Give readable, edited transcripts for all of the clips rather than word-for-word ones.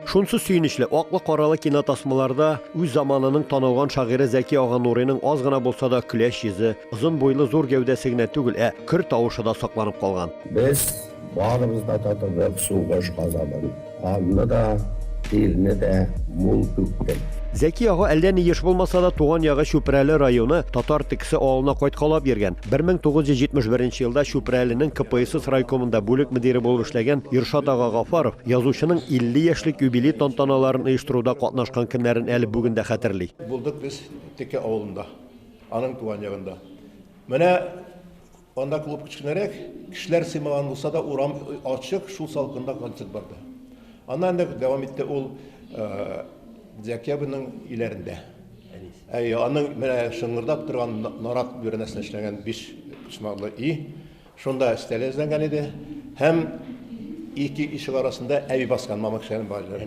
Şunsu süyünüşle, oqlı qaralı kino tasmalarda üz zamanının tanılgan şagiri Zeki Ağa Nuri'nin az gana bolsa da küleş yüzü, uzun boylu zor gövdesigne tügül, kür tavışı da saklanıp kalgan. Biz bağrımızda tatırdık suğuş kazanın. Kanını da, dilini de mul tüktük. Zeki Ağa elden iyiş bulmasa da Tuğan Yağı Şüpreli rayonu Tatar Tikisi oğluna koytkalap yergen. 1971 yılda Şüpreli'nin KPSS raykomunda bölük müdiri bolup işlegen Irşad Ağa Gafarov yazuşının 50 yaşlık jubiley tantanalarını uyuşturuda katnaşkan kimlerin eli bugün de hatırlı. Bulduk biz Teke oğlunda, anın Tuğan Yağı'nda. Mene onda klub küçüklerek, kişiler simagan olsa da uğram açık, şu salkında konser vardı. Ondan da devam etti ol Zeki abinin ilerinde. Onun şıngırdap durgan narak bürünesine işlenen 5 kısmağlı iyi. Şunda istelezlengen idi. Hem iki işi arasında evi baskan Mamak Şahin bağcılar.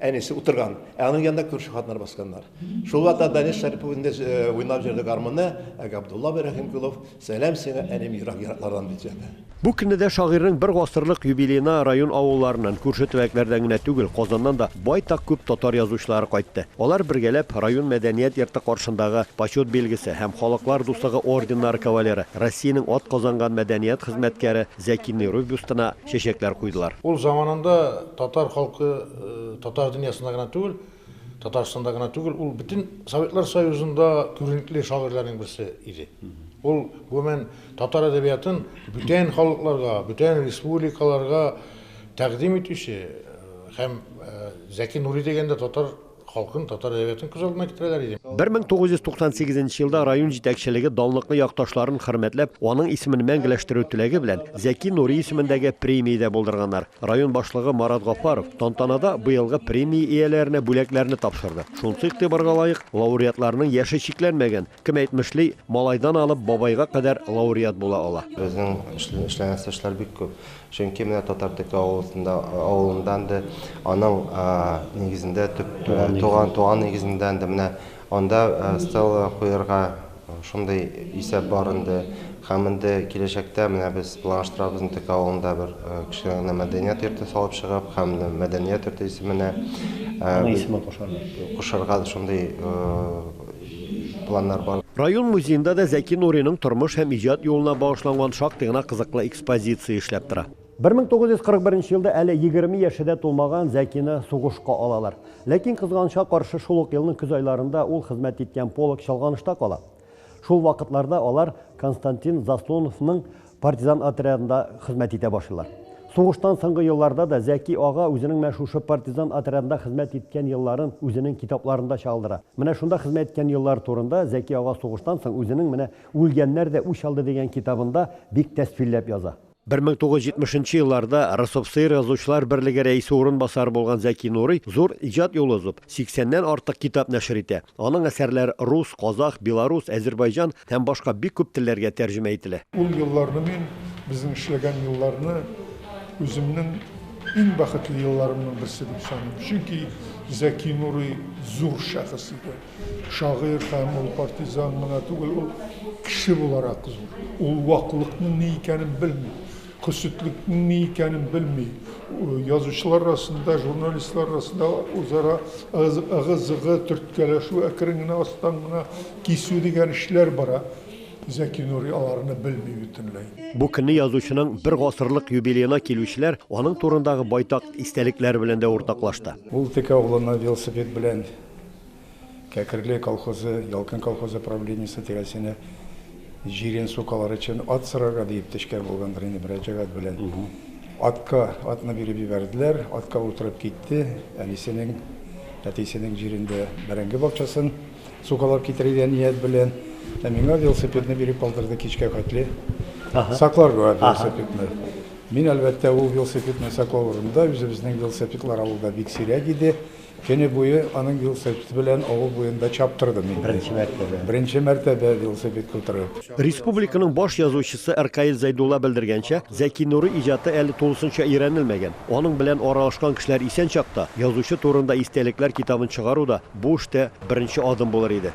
En iyisi oturgan. Onun yanında kürsü katlar baskanlar. Şu vatta Daniş Şeripov'unda oynab jirdik armını, Abdullah Berahimkulov, selam sana enem Irak yaraklardan diyeceğim. Bu günde şagirin bir asırlık jubileyine rayon avullarından, kurşı tüveklerden güne tügül, Qozandan da baytak köp Tatar yazıçları kayıttı. Onlar birgelep rayon medeniyet yerti karşındağı Paşot belgisi hem Halklar Dostluğu ordenleri kavaleri, Rossiyanın at kazangan medeniyet hizmetkari Zeki Nuri büstüne şeşekler koydular. O zamanında Tatar halkı, Tatar dünyasında gana tügül, Tatarstanda gana tügül, o bütün Sovetler Soyuzu'nda görünükli şairlerin birisi idi. Ol hemen Tatar edebiyatın bütün halklarga, bütün respublikalarga takdim etişi hem Zeki Nuri degende Tatar halkın, Tatar edebiyatın köz aldına getireler idi. 1998 yılda rayon jetekçiligi danlıqlı yaqtaşların hürmetlep, onun ismini мәңгіләштерү tilegi bilen Zeki Nuri ismindagi premiyada buldurganlar. Rayon başlığı Marat Gafarov tantanada bu yılғы premiya iyelerine büleklerini tapşırdı. Şunsı iktibarga layık laureatlarının yaşı çiklenmegen, kim etmişli malaydan alıp babayga kadar laureat bola ala. Özünün işlenen işler büyük köp. Çünkü mine Tatar'daki oğlundan da onun negizinde Tuğan negizinden de mine onda stel koyarga şunday isep barındı. Hamında gelecekte mine biz planlaştırabızın tek oğlunda bir kişilerine medeniyet yurtu salıp çıkıp hem de medeniyet yurtu ismine kuşarga şunday planlar var. Rayon muzeyinde de Zeki Nuri'nin turmuş hem icad yoluna bağışlangan şaktığına kızıklı ekspozitsiya işlep tura. 1941 yılda әлі 20 yaşında толмаған Зәкині соғышқа алалар. Ләкин қызғанышқа қаршы шулық елінің күз айларында ол қызмет еткен полк шалғанышта қала. Шул вақытларда алар Константин Заслоновның партизан отрядында қызмет ете башылар. Соғыштан соңғы елларда да Зәки аға өзінің мәшһүр партизан отрядында қызмет еткен елларын өзінің китапларында чалдыра. Менә шунда қызмет еткен еллар турында Зәки аға соғыштан соң өзінің менә өлгәннәр дә үч алды деген китабында бик тәсвирләп яза. 1970 yıllarda Rosovseyir Yazıçılar Birliği reisi orunbasarı bolgan Zeki Nuri zor icad yolu azup 80'den artık kitap neşr ete. Onun eserleri Rus, Kazak, Belarus, Azerbaycan hem başka bir köp tillerge tercüme etili. O yıllarını men bizim işlegen yıllarını özümün en baxtlı yıllarımın birisi deb sanıyorum. Çünkü Zeki Nuri zor şahıs idi. Şair hem ol partizan mana tugul ol kişi olarak zor. Ol vaqtlıqның ne ikanin bilmiyor. Küsütlükның ne ikanin bilmiyor. Yazıcılar arasında, jurnalistler arasında o'zaro ağız-zığı türtkelaşu, ekringini astangına kesiyor degan işler bara. Zeki Nuri alarını bilmiyor bütünlüğü. Bu günü yazıcının bir asırlık jubileyine kelüşler onun turundağı baytak istelikler bilen de ortaklaştı. Бұл тек oğluna велосипед bilen Кәкірле колхозы, Ялкын колхозы правлениесі тегесіне жирен сукалар için at sıraga deyip teşker bolgandır indi bir jagat bilen. Atını biri verdiler, atka oturup gitti. Әнисенің, әтесенің жерінде бәрәңгі бақчасын сукалар кетірген ниет bilen. Миңа велосипедini berip kaldırdı keçke katli. Saklar koyardı velosipedini. Min elbette o velosipedini saklavurumda özümüzün velosipedler avulda bik sirek idi. Kene boyu anın velosipedi bilen avul boyunda çaptırdı min. Birinci mertebe velosiped götürüp. Respublikanın baş yazıcısı Erkail Zaydullah bildirgençe Zeki Nuri icatı eli tolusunca öğrenilmegen. Onun bilen araşkan kişiler isen çakta yazıcı turunda istelikler kitabını çıgaru da bu işte birinci adım bolar idi.